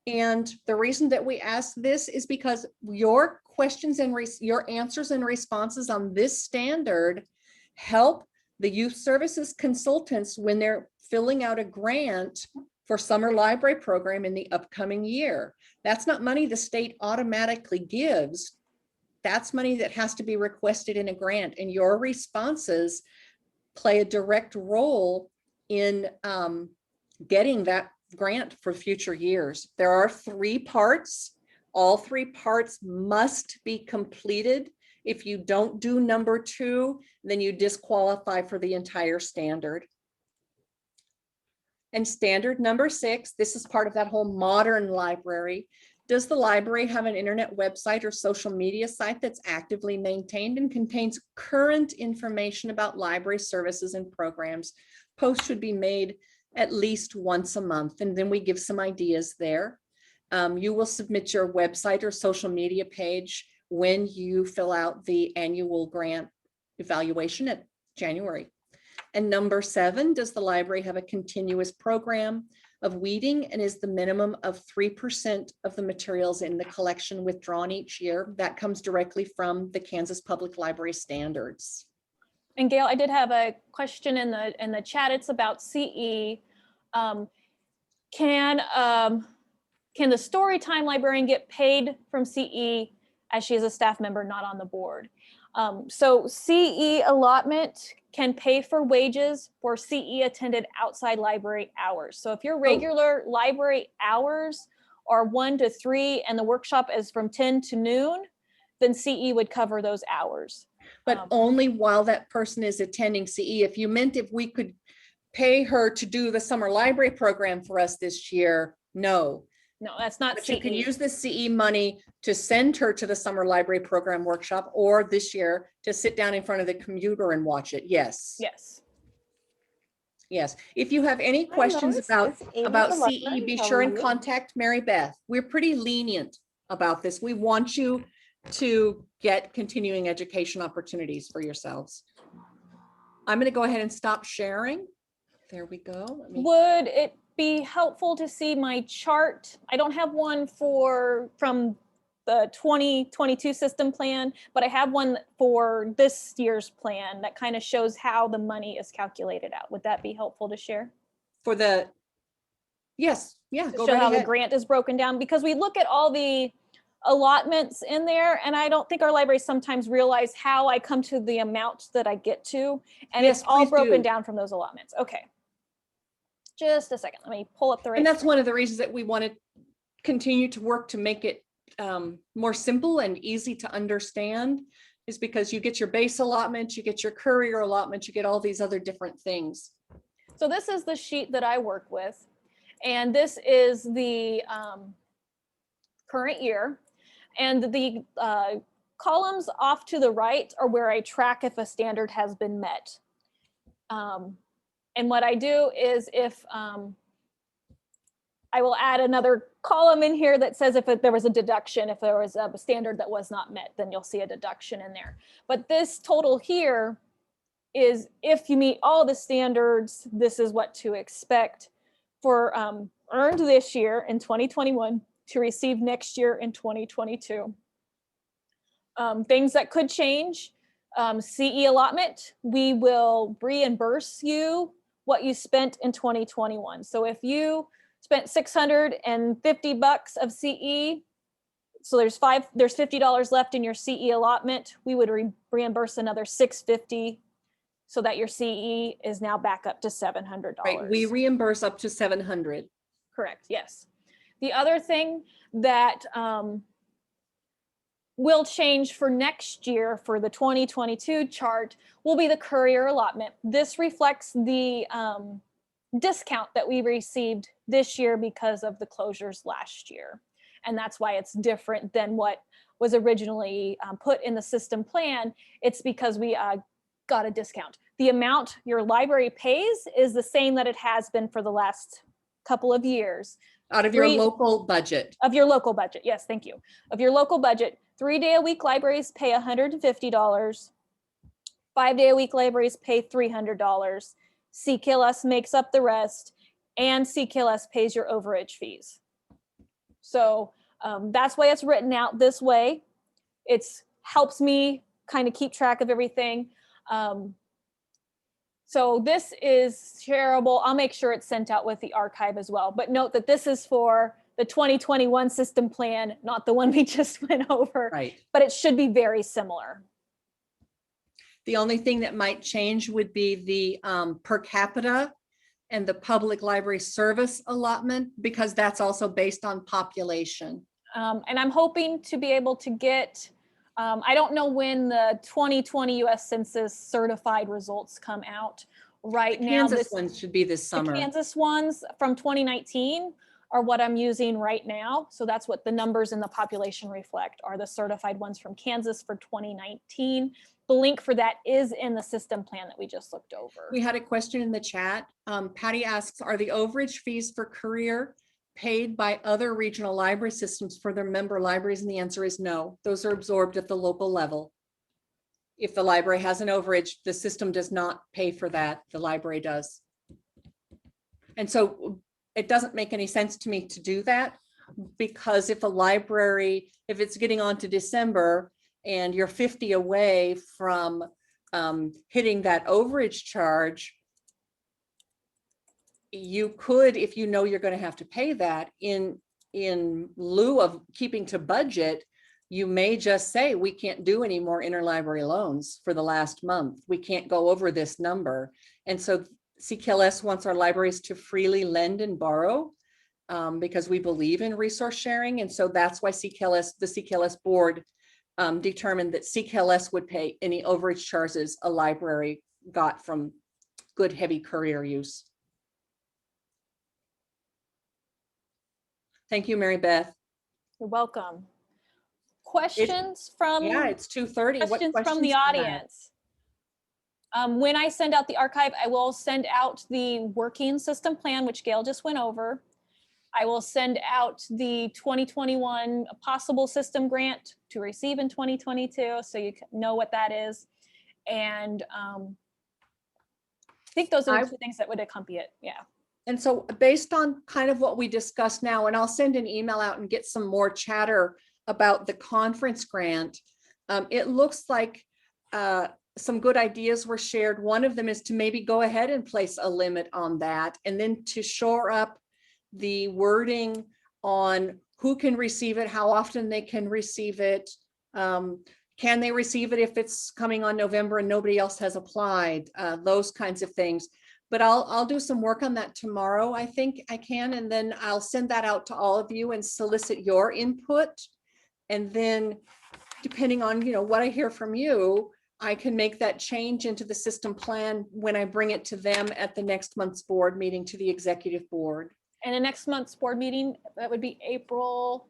And the reason that we ask this is because your questions and your answers and responses on this standard help the youth services consultants when they're filling out a grant for summer library program in the upcoming year. That's not money the state automatically gives. That's money that has to be requested in a grant, and your responses play a direct role in getting that grant for future years. There are 3 parts. All 3 parts must be completed. If you don't do number 2, then you disqualify for the entire standard. And standard number 6, this is part of that whole modern library. Does the library have an internet website or social media site that's actively maintained and contains current information about library services and programs? Posts should be made at least once a month, and then we give some ideas there. You will submit your website or social media page when you fill out the annual grant evaluation at January. And number 7, does the library have a continuous program of weeding, and is the minimum of 3% of the materials in the collection withdrawn each year? That comes directly from the Kansas Public Library Standards. And Gail, I did have a question in the chat. It's about CE. Can the Storytime librarian get paid from CE as she is a staff member not on the board? So CE Allotment can pay for wages for CE attended outside library hours. So if your regular library hours are 1 to 3 and the workshop is from 10 to noon, then CE would cover those hours. But only while that person is attending CE. If you meant if we could pay her to do the summer library program for us this year, no. No, that's not But CE. you can use the CE money to send her to the summer library program workshop, or this year to sit down in front of the computer and watch it. Yes. Yes. Yes. If you have any questions about CE, be sure and contact Mary Beth. We're pretty lenient about this. We want you to get continuing education opportunities for yourselves. I'm going to go ahead and stop sharing. There we go. be helpful to see my chart. I don't have one from the 2022 system plan, but I have one for this year's plan that kind of shows how the money is calculated out. Would that be helpful to share? For the, yes, yeah, To go show right how the ahead. grant is broken down, because we look at all the allotments in there, and I don't think our libraries sometimes realize how I come to the amount that I get to, and Yes, it's all please broken do. down from those allotments. Okay. Just a second, let me pull up the right. And that's one of the reasons that we want to continue to work to make it more simple and easy to understand, is because you get your base allotment, you get your courier allotment, you get all these other different things. So this is the sheet that I work with, and this is the current year, and the columns off to the right are where I track if a standard has been met. And what I do is if I will add another column in here that says if there was a deduction, if there was a standard that was not met, then you'll see a deduction in there. But this total here is if you meet all the standards, this is what to expect for earned this year in 2021 to receive next year in 2022. Things that could change, CE allotment, we will reimburse you what you spent in 2021. So if you spent $650 of CE, so there's $50 left in your CE allotment, we would reimburse another $650 so that your CE is now back up to $700. Right, we reimburse up to 700. Correct, yes. The other thing that will change for next year for the 2022 chart will be the courier allotment. This reflects the discount that we received this year because of the closures last year. And that's why it's different than what was originally put in the system plan. It's because we got a discount. The amount your library pays is the same that it has been for the last couple of years. Out of your local budget. Of your local budget, yes, thank you. Of your local budget, 3-day-a-week libraries pay $150. 5-day-a-week libraries pay $300. CKLS makes up the rest, and CKLS pays your overage fees. So that's why it's written out this way. It helps me kind of keep track of everything. So this is shareable. I'll make sure it's sent out with the archive as well. But note that this is for the 2021 system plan, not the one we just went over. Right. But it should be very similar. The only thing that might change would be the per capita and the public library service allotment, because that's also based on population. And I'm hoping to be able to get, I don't know when the 2020 US Census certified results come out right now. Kansas ones should be this summer. The Kansas ones from 2019 are what I'm using right now. So that's what the numbers in the population reflect, are the certified ones from Kansas for 2019. The link for that is in the system plan that we just looked over. We had a question in the chat. Patty asks, are the overage fees for Courier paid by other regional library systems for their member libraries? And the answer is no. Those are absorbed at the local level. If the library has an overage, the system does not pay for that. The library does. And so it doesn't make any sense to me to do that, because if a library, if it's getting on to December and you're 50 away from hitting that overage charge, you could, if you know you're going to have to pay that, in lieu of keeping to budget, you may just say, we can't do any more interlibrary loans for the last month. We can't go over this number. And so CKLS wants our libraries to freely lend and borrow because we believe in resource sharing. And so that's why the CKLS board determined that CKLS would pay any overage charges a library got from good heavy courier use. Thank you, Mary Beth. You're welcome. Questions from? Yeah, it's 2:30. Questions from the audience. When I send out the archive, I will send out the working system plan, which Gail just went over. I will send out the 2021 possible system grant to receive in 2022, so you know what that is. And I think those are the two things that would accompany it. Yeah. And so based on kind of what we discussed now, and I'll send an email out and get some more chatter about the conference grant. It looks like some good ideas were shared. One of them is to maybe go ahead and place a limit on that, and then to shore up the wording on who can receive it, how often they can receive it. Can they receive it if it's coming on November and nobody else has applied? Those kinds of things. But I'll do some work on that tomorrow. I think I can, and then I'll send that out to all of you and solicit your input. And then depending on, what I hear from you, I can make that change into the system plan when I bring it to them at the next month's board meeting, to the executive board. And the next month's board meeting, that would be April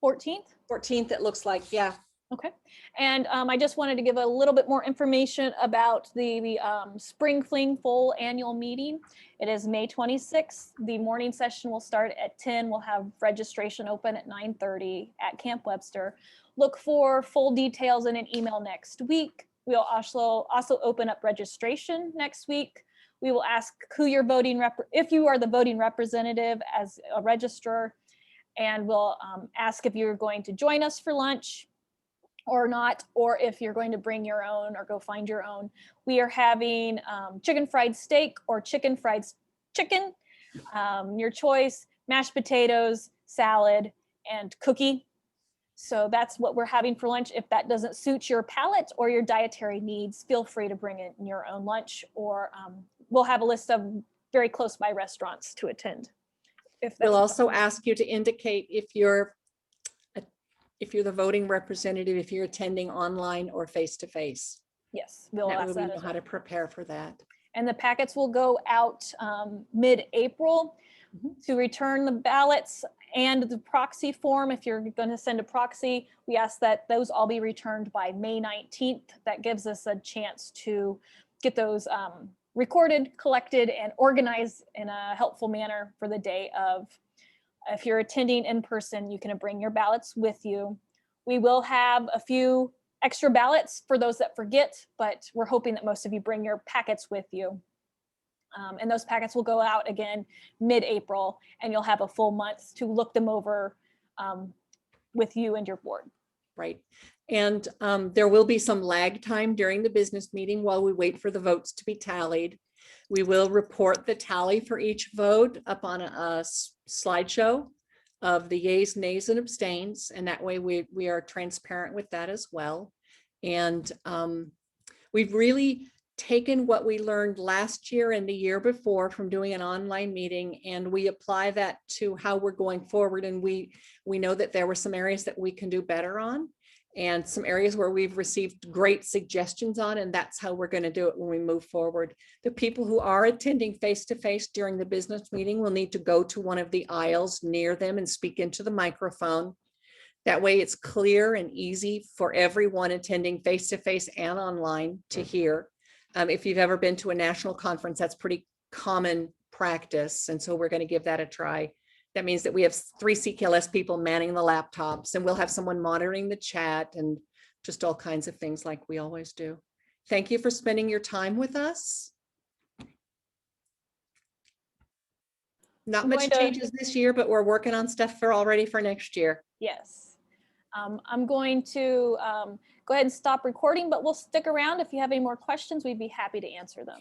14th? 14th, it looks like, yeah. Okay. And I just wanted to give a little bit more information about the Spring Fling Full Annual Meeting. It is May 26th. The morning session will start at 10. We'll have registration open at 9:30 at Camp Webster. Look for full details in an email next week. We'll also open up registration next week. We will ask who you're voting, if you are the voting representative as a registrar, and we'll ask if you're going to join us for lunch or not, or if you're going to bring your own or go find your own. We are having chicken fried steak or chicken fried chicken, your choice, mashed potatoes, salad, and cookie. So that's what we're having for lunch. If that doesn't suit your palate or your dietary needs, feel free to bring in your own lunch, or we'll have a list of very close by restaurants to attend. We'll also ask you to indicate if you're the voting representative, if you're attending online or face-to-face. Yes, we'll That way ask we that know as how well. to prepare for that. And the packets will go out mid-April to return the ballots and the proxy form. If you're going to send a proxy, we ask that those all be returned by May 19th. That gives us a chance to get those recorded, collected, and organized in a helpful manner for the day of. If you're attending in person, you can bring your ballots with you. We will have a few extra ballots for those that forget, but we're hoping that most of you bring your packets with you. And those packets will go out again mid-April, and you'll have a full month to look them over with you and your board. Right. And there will be some lag time during the business meeting while we wait for the votes to be tallied. We will report the tally for each vote up on a slideshow of the yays, nays, and abstains. And that way we are transparent with that as well. And we've really taken what we learned last year and the year before from doing an online meeting, and we apply that to how we're going forward. And we know that there were some areas that we can do better on, and some areas where we've received great suggestions on, and that's how we're going to do it when we move forward. The people who are attending face-to-face during the business meeting will need to go to one of the aisles near them and speak into the microphone. That way it's clear and easy for everyone attending face-to-face and online to hear. If you've ever been to a national conference, that's pretty common practice. And so we're going to give that a try. That means that we have 3 CKLS people manning the laptops, and we'll have someone monitoring the chat and just all kinds of things like we always do. Thank you for spending your time with us. Not much changes this year, but we're working on stuff already for next year. Yes. I'm going to go ahead and stop recording, but we'll stick around. If you have any more questions, we'd be happy to answer them.